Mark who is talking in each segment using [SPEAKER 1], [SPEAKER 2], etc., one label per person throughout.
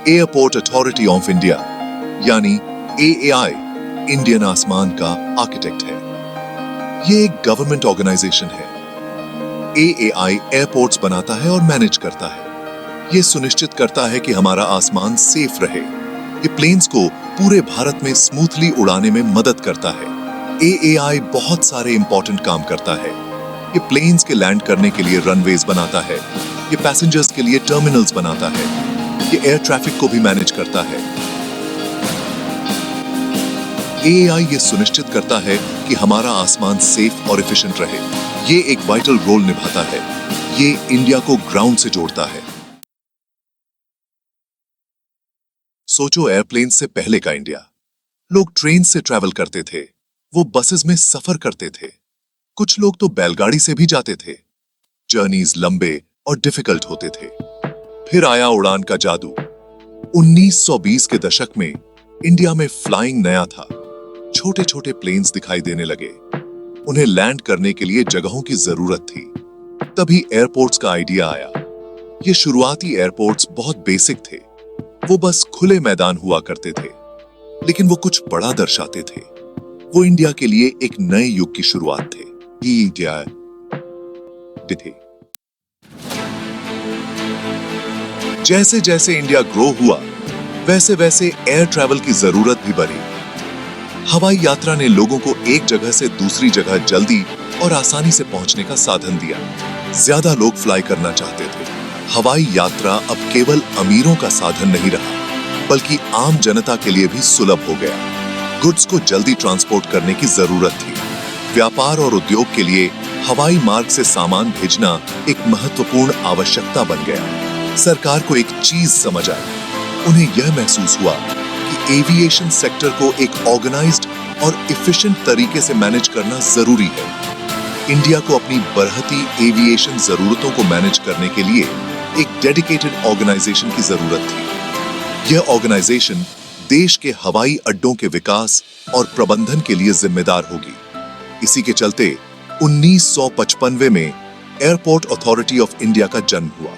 [SPEAKER 1] Airport authority of India यानी AAI Indian आसमान का आर्किटेक्ट है। ये एक गवर्नमेंट ऑर्गेनाइजेशन है। एएआई एयरपोर्ट्स बनाता है और मैनेज करता है। ये सुनिश्चित करता है कि हमारा आसमान सेफ रहे। ये प्लेन्स को पूरे भारत में स्मूथली उड़ाने में मदद करता है। एएआई बहुत सारे इंपॉर्टेंट काम करता है। ये प्लेन्स के लैंड करने के लिए रनवेज बनाता है। ये पैसेंजर्स के लिए टर्मिनल्स बनाता है। ये एयर ट्रैफिक को भी मैनेज करता है। एएआई ये सुनिश्चित करता है कि हमारा आसमान सेफ और एफिशिएंट रहे। ये एक वाइटल रोल निभाता है। ये इंडिया को ग्राउंड से जोड़ता है। सोचो, एयरप्लेन से पहले का इंडिया। लोग ट्रेन से ट्रैवल करते थे, वो बसेस में सफर करते थे, कुछ लोग तो बैलगाड़ी से भी जाते थे। जर्नीज लंबे और डिफिकल्ट होते थे। फिर आया उड़ान का जादू। 1920 के दशक में इंडिया में फ्लाइंग नया था। छोटे छोटे प्लेन्स दिखाई देने लगे। उन्हें लैंड करने के लिए जगहों की जरूरत थी। तभी एयरपोर्ट्स का आइडिया आया। ये शुरुआती एयरपोर्ट्स बहुत बेसिक थे। वो बस खुले मैदान हुआ करते थे, लेकिन वो कुछ बड़ा दर्शाते थे। वो इंडिया के लिए एक नए युग की शुरुआत थे। जैसे जैसे इंडिया ग्रो हुआ, वैसे वैसे एयर ट्रैवल की जरूरत भी बढ़ी। हवाई यात्रा ने लोगों को एक जगह से दूसरी जगह जल्दी और आसानी से पहुंचने का साधन दिया। ज्यादा लोग फ्लाई करना चाहते थे। हवाई यात्रा अब केवल अमीरों का साधन नहीं रहा, बल्कि आम जनता के लिए भी सुलभ हो गया। गुड्स को जल्दी ट्रांसपोर्ट करने की जरूरत थी। व्यापार और उद्योग के लिए हवाई मार्ग से सामान भेजना एक महत्वपूर्ण आवश्यकता बन गया। सरकार को एक चीज समझ आई। उन्हें यह महसूस हुआ कि एविएशन सेक्टर को एक ऑर्गेनाइज्ड और एफिशिएंट तरीके से मैनेज करना जरूरी है। इंडिया को अपनी बढ़ती एविएशन जरूरतों को मैनेज करने के लिए एक डेडिकेटेड ऑर्गेनाइजेशन की जरूरत थी। यह ऑर्गेनाइजेशन देश के हवाई अड्डों के विकास और प्रबंधन के लिए जिम्मेदार होगी। इसी के चलते 1995 में एयरपोर्ट अथॉरिटी ऑफ इंडिया का जन्म हुआ।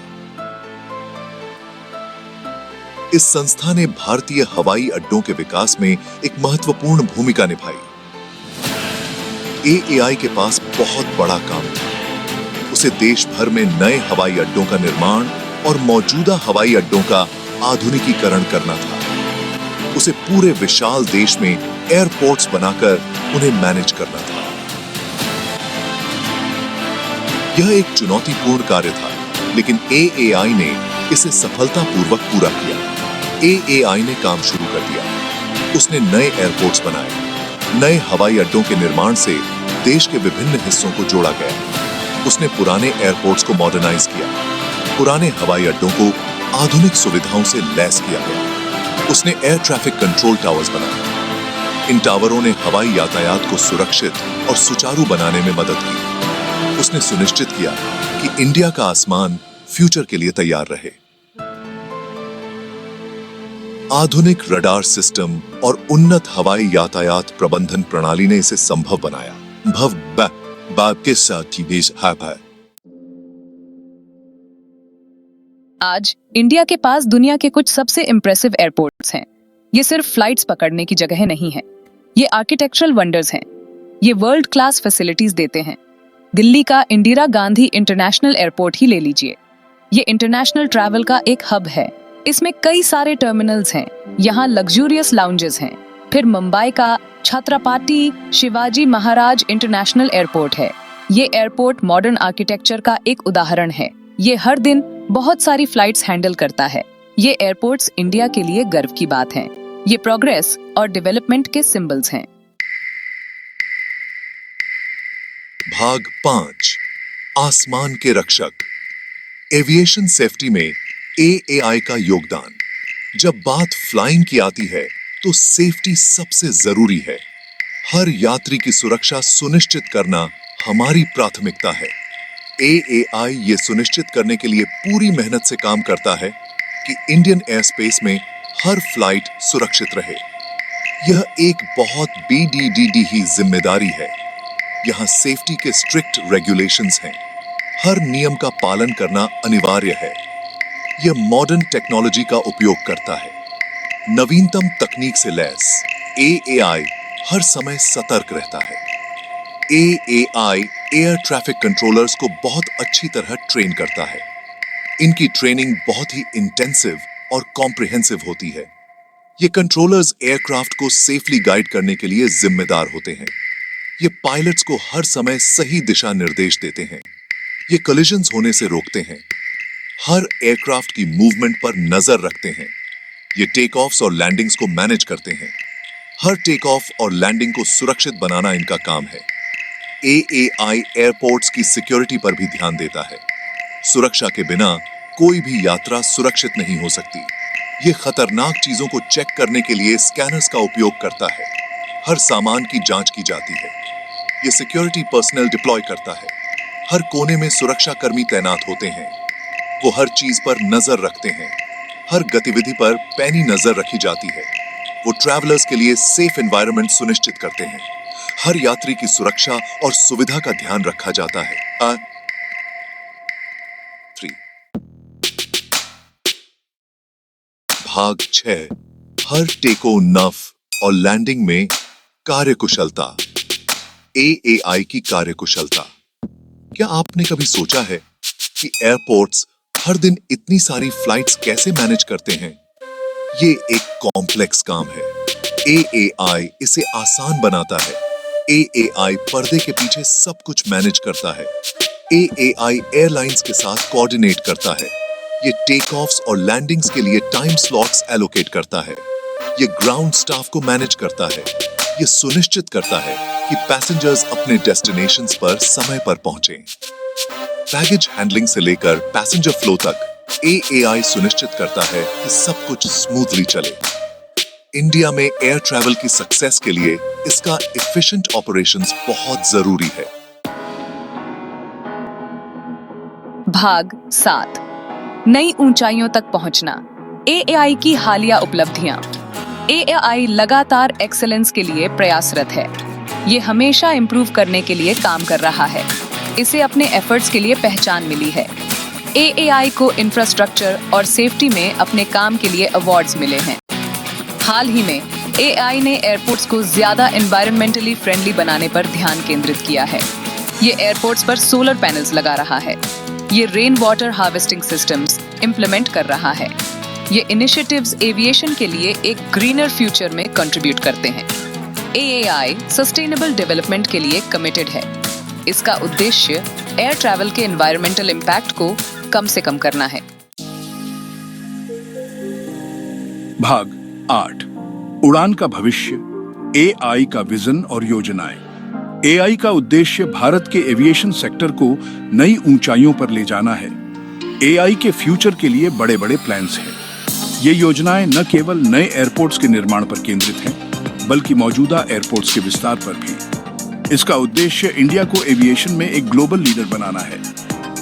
[SPEAKER 1] इस संस्था ने भारतीय हवाई अड्डों के विकास में एक महत्वपूर्ण भूमिका निभाई। एएआई के पास बहुत बड़ा काम था। उसे देश भर में नए हवाई अड्डों का निर्माण और मौजूदा हवाई अड्डों का आधुनिकीकरण करना था। उसे पूरे विशाल देश में एयरपोर्ट्स बनाकर उन्हें मैनेज करना था। यह एक चुनौतीपूर्ण कार्य था, लेकिन एएआई ने इसे सफलतापूर्वक पूरा किया। एएआई ने काम शुरू कर दिया। उसने नए एयरपोर्ट्स बनाए। नए हवाई अड्डों के निर्माण से देश के विभिन्न हिस्सों को जोड़ा गया। उसने पुराने एयरपोर्ट्स को मॉडर्नाइज किया। पुराने हवाई अड्डों को आधुनिक सुविधाओं से लैस किया गया। उसने एयर ट्रैफिक कंट्रोल टावर्स बनाए। इन टावरों ने हवाई यातायात को सुरक्षित और सुचारू बनाने में मदद की। उसने सुनिश्चित किया कि इंडिया का आसमान फ्यूचर के लिए तैयार रहे। आधुनिक रडार सिस्टम और उन्नत हवाई यातायात प्रबंधन प्रणाली ने इसे संभव बनाया।
[SPEAKER 2] आज इंडिया के पास दुनिया के कुछ सबसे इम्प्रेसिव एयरपोर्ट्स हैं। ये सिर्फ फ्लाइट्स पकड़ने की जगह नहीं है, ये आर्किटेक्चरल वंडर्स हैं। ये वर्ल्ड क्लास फैसिलिटीज देते हैं। दिल्ली का इंदिरा गांधी इंटरनेशनल एयरपोर्ट ही ले लीजिए। ये इंटरनेशनल ट्रैवल का एक हब है। इसमें कई सारे टर्मिनल्स हैं। यहाँ लग्जूरियस लाउंजेस हैं। फिर मुंबई का छत्रपति शिवाजी महाराज इंटरनेशनल एयरपोर्ट है। ये एयरपोर्ट मॉडर्न आर्किटेक्चर का एक उदाहरण है। ये हर दिन बहुत सारी फ्लाइट्स हैंडल करता है। ये एयरपोर्ट्स इंडिया के लिए गर्व की बात हैं। ये प्रोग्रेस और डेवलपमेंट के सिंबल्स हैं।
[SPEAKER 1] भाग 5 आसमान के रक्षक। एविएशन सेफ्टी में एएआई का योगदान। जब बात फ्लाइंग की आती है तो सेफ्टी सबसे जरूरी है। हर यात्री की सुरक्षा सुनिश्चित करना हमारी प्राथमिकता है। एएआई ये सुनिश्चित करने के लिए पूरी मेहनत से काम करता है कि इंडियन एयर स्पेस में हर फ्लाइट सुरक्षित रहे। यह एक बहुत BDDD ही जिम्मेदारी है। यहाँ सेफ्टी के स्ट्रिक्ट रेगुलेशंस हैं। हर नियम का पालन करना अनिवार्य है। यह मॉडर्न टेक्नोलॉजी का उपयोग करता है, नवीनतम तकनीक से लैस। एएआई हर समय सतर्क रहता है। एएआई एयर ट्रैफिक कंट्रोलर्स को बहुत अच्छी तरह ट्रेन करता है। इनकी ट्रेनिंग बहुत ही इंटेंसिव और कॉम्प्रिहेंसिव होती है। ये कंट्रोलर्स एयरक्राफ्ट को सेफली गाइड करने के लिए जिम्मेदार होते हैं। ये पायलट्स को हर समय सही दिशा निर्देश देते हैं। ये कोलिजन्स होने से रोकते हैं, हर एयरक्राफ्ट की मूवमेंट पर नजर रखते हैं। ये टेक ऑफ्स और लैंडिंग्स को मैनेज करते हैं। हर टेक ऑफ और लैंडिंग को सुरक्षित बनाना इनका काम है। एएआई एयरपोर्ट्स की सिक्योरिटी पर भी ध्यान देता है। सुरक्षा के बिना कोई भी यात्रा सुरक्षित नहीं हो सकती। ये खतरनाक चीजों को चेक करने के लिए स्कैनर्स का उपयोग करता है। हर सामान की जांच की जाती है। ये सिक्योरिटी पर्सनल डिप्लॉय करता है। हर कोने में सुरक्षा कर्मी तैनात होते हैं। वो हर चीज पर नजर रखते हैं। हर गतिविधि पर पैनी नजर रखी जाती है। वो ट्रैवलर्स के लिए सेफ एनवायरनमेंट सुनिश्चित करते हैं। हर यात्री की सुरक्षा और सुविधा का ध्यान रखा जाता है। 3 भाग 6 हर टेको नफ और लैंडिंग में कार्यकुशलता। एएआई की कार्यकुशलता। क्या आपने कभी सोचा है कि एयरपोर्ट्स हर दिन इतनी सारी फ्लाइट्स कैसे मैनेज करते हैं? ये एक कॉम्प्लेक्स काम है। एएआई इसे आसान बनाता है। एएआई पर्दे के पीछे सब कुछ मैनेज करता है। एएआई एयरलाइंस के साथ कोऑर्डिनेट करता है। ये टेक ऑफ्स और लैंडिंग्स के लिए टाइम स्लॉट्स एलोकेट करता है। ये ग्राउंड स्टाफ को मैनेज करता है। ये सुनिश्चित करता है कि पैसेंजर्स अपने डेस्टिनेशंस पर समय पर पहुंचें। बैगेज हैंडलिंग से लेकर पैसेंजर फ्लो तक एएआई सुनिश्चित करता है कि सब कुछ स्मूथली चले। इंडिया में एयर ट्रैवल की सक्सेस के लिए इसका एफिशिएंट ऑपरेशंस बहुत जरूरी है।
[SPEAKER 2] भाग 7 नई ऊंचाइयों तक पहुंचना। एएआई की हालिया उपलब्धियां। एएआई लगातार एक्सेलेंस के लिए प्रयासरत है। ये हमेशा इंप्रूव करने के लिए काम कर रहा है। इसे अपने एफर्ट्स के लिए पहचान मिली है। एएआई को इंफ्रास्ट्रक्चर और सेफ्टी में अपने काम के लिए अवार्ड्स मिले हैं। हाल ही में एआई ने एयरपोर्ट्स को ज्यादा एनवायरमेंटली फ्रेंडली बनाने पर ध्यान केंद्रित किया है। ये एयरपोर्ट्स पर सोलर पैनल्स लगा रहा है। ये rain water harvesting systems implement कर रहा है। ये इनिशिएटिव्स एविएशन के लिए एक ग्रीनर फ्यूचर में कंट्रीब्यूट करते हैं। एआई सस्टेनेबल डेवलपमेंट के लिए कमिटेड है। इसका उद्देश्य एयर ट्रैवल के एनवायरमेंटल इम्पैक्ट को कम से कम करना है।
[SPEAKER 3] भाग 8 उड़ान का भविष्य, एआई का विजन और योजनाएं। एआई का उद्देश्य भारत के एविएशन सेक्टर को नई ऊंचाइयों पर ले जाना है। एआई के फ्यूचर के लिए बड़े-बड़े प्लान्स हैं। ये योजनाएं न केवल नए एयरपोर्ट्स के निर्माण पर केंद्रित हैं, बल्कि मौजूदा एयरपोर्ट्स के विस्तार पर भी। इसका उद्देश्य इंडिया को एविएशन में एक ग्लोबल लीडर बनाना है।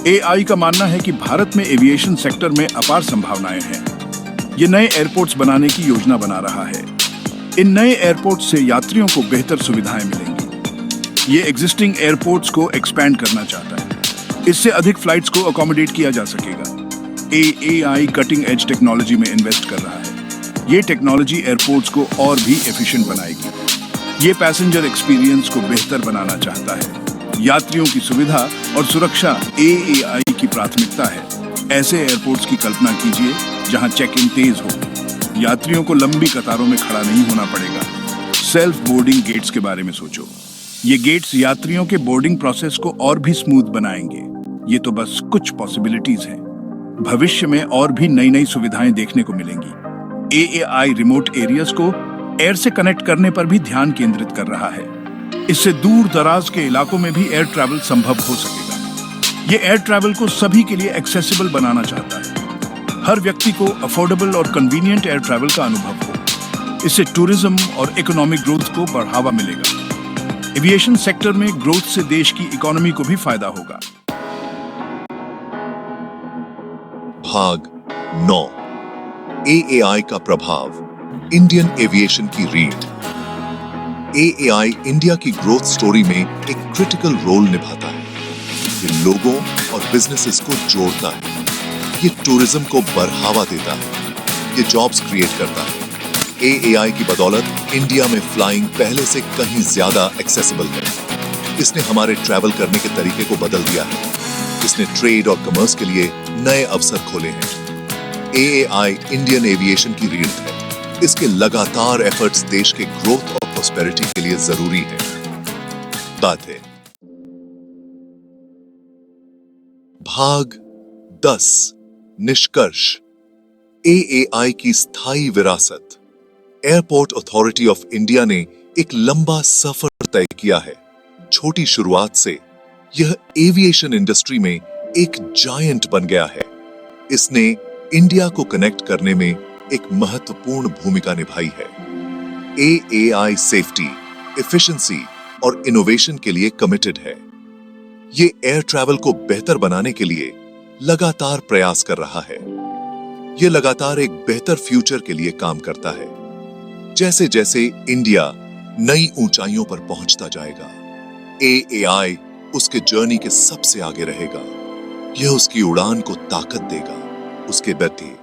[SPEAKER 3] एआई का मानना है कि भारत में एविएशन सेक्टर में अपार संभावनाएं हैं। ये नए एयरपोर्ट्स बनाने की योजना बना रहा है। इन नए एयरपोर्ट्स से यात्रियों को बेहतर सुविधाएं मिलेंगी। ये एग्जिस्टिंग एयरपोर्ट्स को एक्सपैंड करना चाहता है। इससे अधिक फ्लाइट्स को अकोमोडेट किया जा सकेगा। एआई कटिंग एज टेक्नोलॉजी में इन्वेस्ट कर रहा है। ये टेक्नोलॉजी एयरपोर्ट्स को और भी एफिशिएंट बनाएगी। ये पैसेंजर एक्सपीरियंस को बेहतर बनाना चाहता है। यात्रियों की सुविधा और सुरक्षा एआई की प्राथमिकता है। ऐसे एयरपोर्ट्स की कल्पना कीजिए जहां चेक इन तेज हो। यात्रियों को लंबी कतारों में खड़ा नहीं होना पड़ेगा। सेल्फ बोर्डिंग गेट्स के बारे में सोचो। ये गेट्स यात्रियों के बोर्डिंग प्रोसेस को और भी स्मूथ बनाएंगे। ये तो बस कुछ पॉसिबिलिटीज हैं। भविष्य में और भी नई नई सुविधाएं देखने को मिलेंगी। एआई रिमोट एरियाज को एयर से कनेक्ट करने पर भी ध्यान केंद्रित कर रहा है। इससे दूर दराज के इलाकों में भी एयर ट्रैवल संभव हो सकेगा। ये एयर ट्रैवल को सभी के लिए एक्सेसिबल बनाना चाहता है। हर व्यक्ति को अफोर्डेबल और कन्वीनियंट एयर ट्रैवल का अनुभव हो। इससे टूरिज्म और इकोनॉमिक ग्रोथ को बढ़ावा मिलेगा। एविएशन सेक्टर में ग्रोथ से देश की इकोनॉमी को भी फायदा होगा।
[SPEAKER 1] भाग 9 एआई का प्रभाव, इंडियन एविएशन की रीढ़। एआई इंडिया की ग्रोथ स्टोरी में एक क्रिटिकल रोल निभाता है। ये लोगों और बिजनेसेस को जोड़ता है। ये टूरिज्म को बढ़ावा देता है, ये जॉब्स क्रिएट करता है। एआई की बदौलत इंडिया में फ्लाइंग पहले से कहीं ज्यादा एक्सेसिबल है। इसने हमारे ट्रैवल करने के तरीके को बदल दिया है। इसने ट्रेड और कॉमर्स के लिए नए अवसर खोले हैं। एआई इंडियन एविएशन की रीढ़ है। इसके लगातार एफर्ट्स देश के ग्रोथ और प्रॉस्पेरिटी के लिए जरूरी है। बात है भाग 10 निष्कर्ष। एआई की स्थायी विरासत। एयरपोर्ट अथॉरिटी ऑफ इंडिया ने एक लंबा सफर तय किया है। छोटी शुरुआत से यह एविएशन इंडस्ट्री में एक जायंट बन गया है। इसने इंडिया को कनेक्ट करने में एक महत्वपूर्ण भूमिका निभाई है। एआई सेफ्टी, एफिशिएंसी और इनोवेशन के लिए कमिटेड है। ये एयर ट्रैवल को बेहतर बनाने के लिए लगातार प्रयास कर रहा है। यह लगातार एक बेहतर फ्यूचर के लिए काम करता है। जैसे जैसे इंडिया नई ऊंचाइयों पर पहुंचता जाएगा, एआई उसके जर्नी के सबसे आगे रहेगा। यह उसकी उड़ान को ताकत देगा, उसके गति